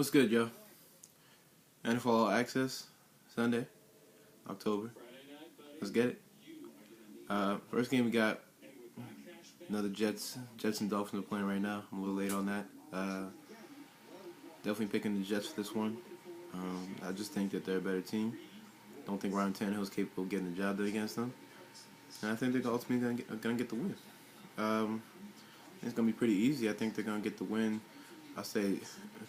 What's good, yo? NFL All Access, Sunday, October. Let's get it. First game we got another Jets. Jets and Dolphins are playing right now. I'm a little late on that. Definitely picking the Jets for this one. I just think that they're a better team. Don't think Ryan Tannehill is capable of getting the job done against them. And I think they're ultimately going to get the win. It's going to be pretty easy. I think they're going to get the win. I'll say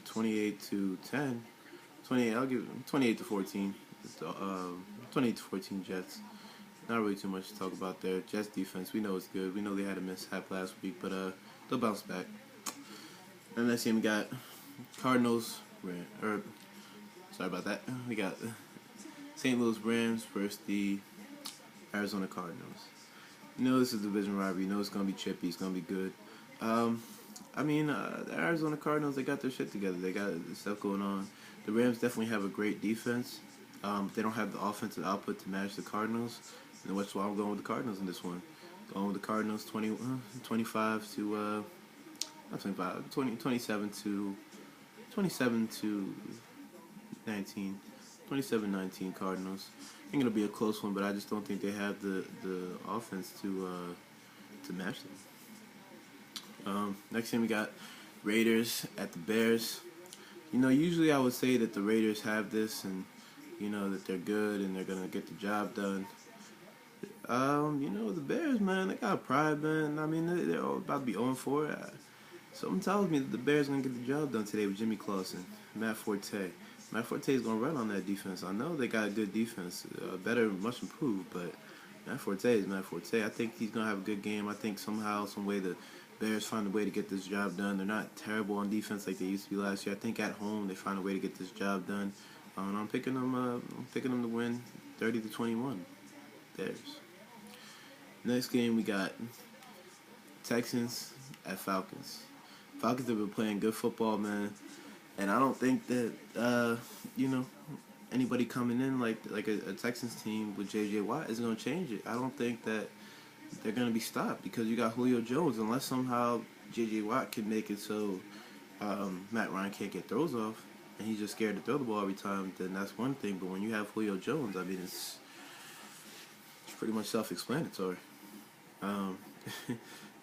28-10. 28. I'll give 28-14. 28-14 Jets. Not really too much to talk about there. Jets defense, we know it's good. We know they had a mishap last week, but they'll bounce back. And next game we got Cardinals. Sorry about that. We got St. Louis Rams versus the Arizona Cardinals. You know this is a division rivalry. You know it's gonna be chippy. It's gonna be good. The Arizona Cardinals, they got their shit together. They got stuff going on. The Rams definitely have a great defense. They don't have the offensive output to match the Cardinals. And that's why I'm going with the Cardinals in this one. Going with the Cardinals 27 to 19. 27-19 Cardinals. I think it'll be a close one, but I just don't think they have the offense to match them. Next thing we got Raiders at the Bears. You know, usually I would say that the Raiders have this and, you know, that they're good and they're going to get the job done. The Bears, man, they got pride, man. I mean, they're all about to be 0-4. Something tells me that the Bears are going to get the job done today with Jimmy Clausen, Matt Forte. Matt Forte is going to run on that defense. I know they got a good defense, better, much improved, but Matt Forte is Matt Forte. I think he's going to have a good game. I think somehow, some way, the Bears find a way to get this job done. They're not terrible on defense like they used to be last year. I think at home they find a way to get this job done. And I'm picking them to win 30-21. Bears. Next game we got Texans at Falcons. Falcons have been playing good football, man. And I don't think that anybody coming in like a Texans team with J.J. Watt is going to change it. I don't think that they're going to be stopped because you got Julio Jones. Unless somehow J.J. Watt can make it so Matt Ryan can't get throws off and he's just scared to throw the ball every time, then that's one thing. But when you have Julio Jones, I mean, it's pretty much self-explanatory. I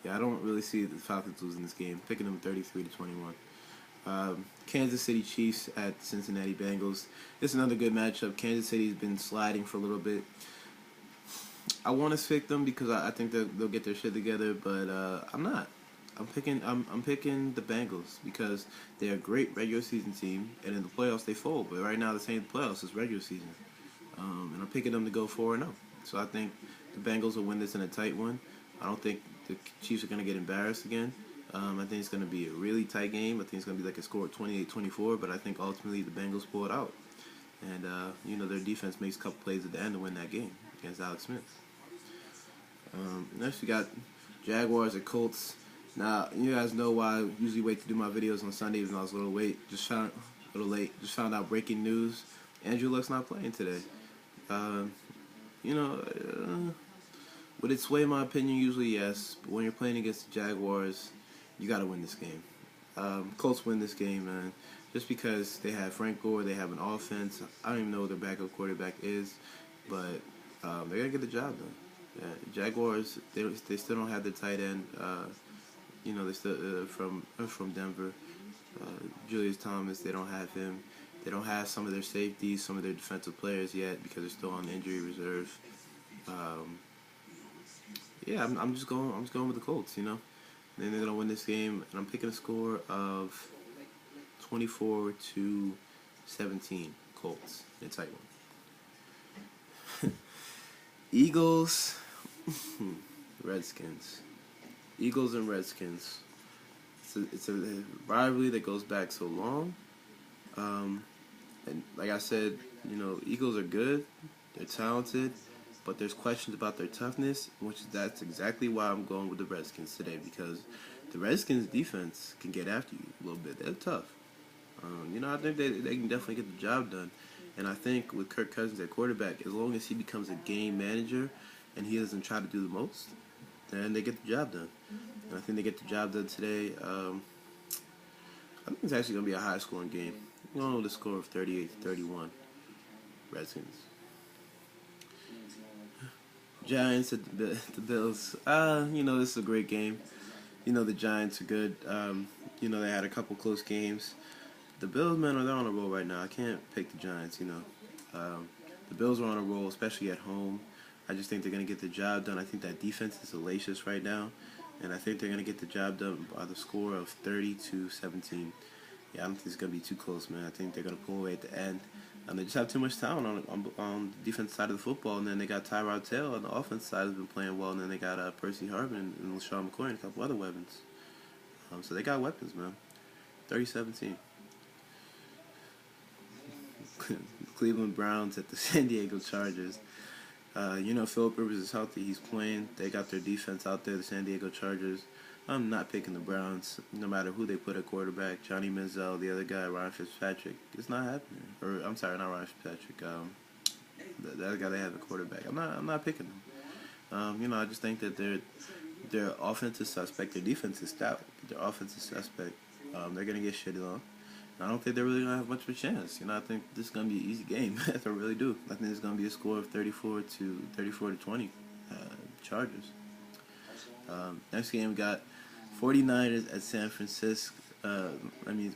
don't really see the Falcons losing this game. Picking them 33-21. Kansas City Chiefs at Cincinnati Bengals. It's another good matchup. Kansas City's been sliding for a little bit. I want to pick them because I think they'll get their shit together, but I'm not. I'm picking the Bengals because they're a great regular season team, and in the playoffs they fold. But right now, this ain't the playoffs; it's regular season, and I'm picking them to go 4-0. So I think the Bengals will win this in a tight one. I don't think the Chiefs are going to get embarrassed again. I think it's going to be a really tight game. I think it's going to be like a score of 28-24, but I think ultimately the Bengals pull it out. And, their defense makes a couple plays at the end to win that game against Alex Smith. Next we got Jaguars at Colts. Now, you guys know why I usually wait to do my videos on Sunday even though I was a little late. Just found out breaking news. Andrew Luck's not playing today. Would it sway my opinion? Usually, yes. But when you're playing against the Jaguars, you got to win this game. Colts win this game, man. Just because they have Frank Gore, they have an offense. I don't even know who their backup quarterback is, but they're going to get the job done. Yeah, Jaguars, they still don't have the tight end. They still from Denver. Julius Thomas, they don't have him. They don't have some of their safeties, some of their defensive players yet because they're still on the injury reserve. I'm just going with the Colts, And they're gonna win this game, and I'm picking a score of 24-17 Colts. It's a tight one. Eagles, Redskins. Eagles and Redskins. It's a rivalry that goes back so long. And like I said, Eagles are good. They're talented. But there's questions about their toughness, that's exactly why I'm going with the Redskins today, because the Redskins' defense can get after you a little bit. They're tough. I think they can definitely get the job done. And I think with Kirk Cousins at quarterback, as long as he becomes a game manager and he doesn't try to do the most, then they get the job done. And I think they get the job done today. I think it's actually going to be a high-scoring game. I'm going with a score of 38-31. Redskins. Giants at the Bills. This is a great game. The Giants are good. They had a couple close games. The Bills, man, they're on a roll right now. I can't pick the Giants. The Bills are on a roll, especially at home. I just think they're going to get the job done. I think that defense is hellacious right now, and I think they're going to get the job done by the score of 30-17. Yeah, I don't think it's going to be too close, man. I think they're going to pull away at the end. And they just have too much talent on the defense side of the football. And then they got Tyrod Taylor on the offense side has been playing well. And then they got Percy Harvin and LaShawn McCoy and a couple other weapons. So they got weapons, man. 30-17. Cleveland Browns at the San Diego Chargers. Philip Rivers is healthy. He's playing. They got their defense out there, the San Diego Chargers. I'm not picking the Browns, no matter who they put at quarterback. Johnny Manziel, the other guy, Ryan Fitzpatrick. It's not happening. Or I'm sorry, not Ryan Fitzpatrick. The other guy they have at quarterback. I'm not picking them. I just think that their offensive suspect, their defense is stout. Their offensive suspect, they're gonna get shitty on. I don't think they're really gonna have much of a chance. I think this is gonna be an easy game. I really do. I think it's gonna be a score of 34-20, Chargers. Next game we got 49ers at San Francisco.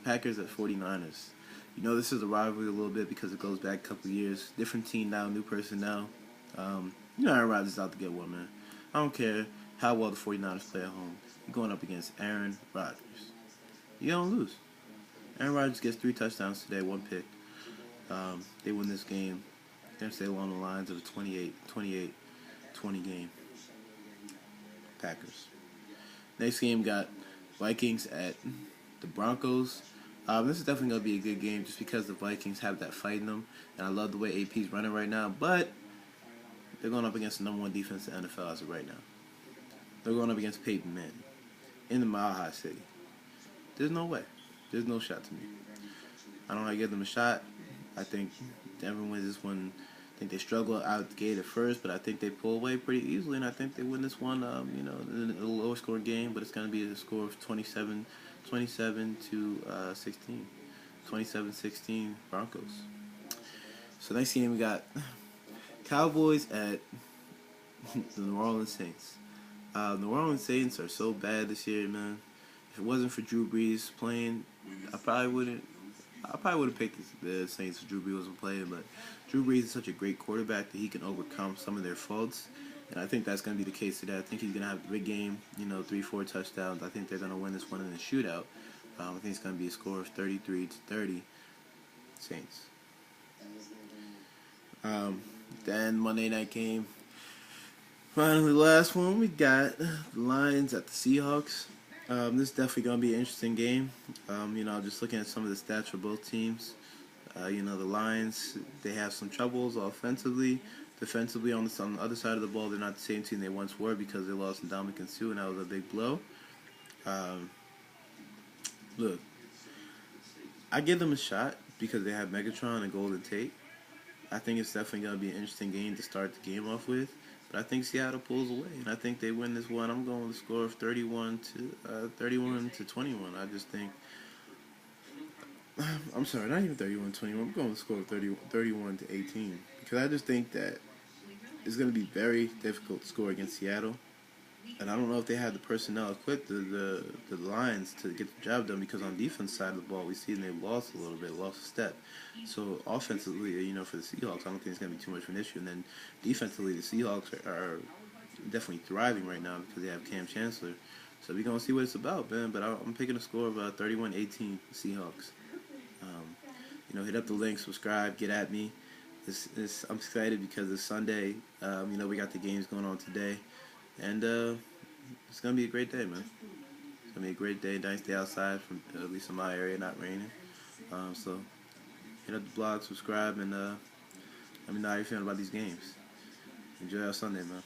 Packers at 49ers. This is a rivalry a little bit because it goes back a couple years. Different team now, new personnel. Aaron Rodgers is out to get one, man. I don't care how well the 49ers play at home. You're going up against Aaron Rodgers. You don't lose. Aaron Rodgers gets 3 touchdowns today, 1 pick. They win this game. They're going to stay along the lines of a 28-20 game. Packers. Next game got Vikings at the Broncos. This is definitely going to be a good game just because the Vikings have that fight in them. And I love the way AP's running right now. But they're going up against the number 1 defense in the NFL as of right now. They're going up against Peyton Manning in the Mile High City. There's no way. There's no shot to me. I don't know how to give them a shot. I think Denver wins this one. I think they struggle out the gate at first, but I think they pull away pretty easily, and I think they win this one, in a lower scoring game, but it's going to be a score of 27-16. 27-16 Broncos. So next game we got Cowboys at the New Orleans Saints. New Orleans Saints are so bad this year, man. If it wasn't for Drew Brees playing, I probably wouldn't have picked the Saints if Drew Brees wasn't playing, but Drew Brees is such a great quarterback that he can overcome some of their faults, and I think that's going to be the case today. I think he's going to have a big game, 3-4 touchdowns. I think they're going to win this one in a shootout. I think it's going to be a score of 33-30 Saints. Then Monday night game. Finally, last one, we got the Lions at the Seahawks. This is definitely going to be an interesting game. Just looking at some of the stats for both teams. The Lions, they have some troubles offensively. Defensively, on the other side of the ball, they're not the same team they once were because they lost Ndamukong Suh, and that was a big blow. Look, I give them a shot because they have Megatron and Golden Tate. I think it's definitely going to be an interesting game to start the game off with. But I think Seattle pulls away, and I think they win this one. I'm going with a score of 31-21. I just think... I'm sorry, not even 31-21. I'm going with a score of 31-18. Because I just think that it's going to be very difficult to score against Seattle. And I don't know if they have the personnel equipped, the Lions, to get the job done, because on defense side of the ball, we see they've lost a little bit, lost a step. So offensively, for the Seahawks, I don't think it's going to be too much of an issue. And then defensively, the Seahawks are definitely thriving right now because they have Cam Chancellor. So we're going to see what it's about, man. But I'm picking a score of 31-18 Seahawks. Hit up the link, subscribe, get at me. I'm excited because it's Sunday. We got the games going on today. And it's going to be a great day, man. It's going to be a great day, nice day outside, from at least in my area, not raining. So hit up the blog, subscribe, and let me know how you're feeling about these games. Enjoy our Sunday, man.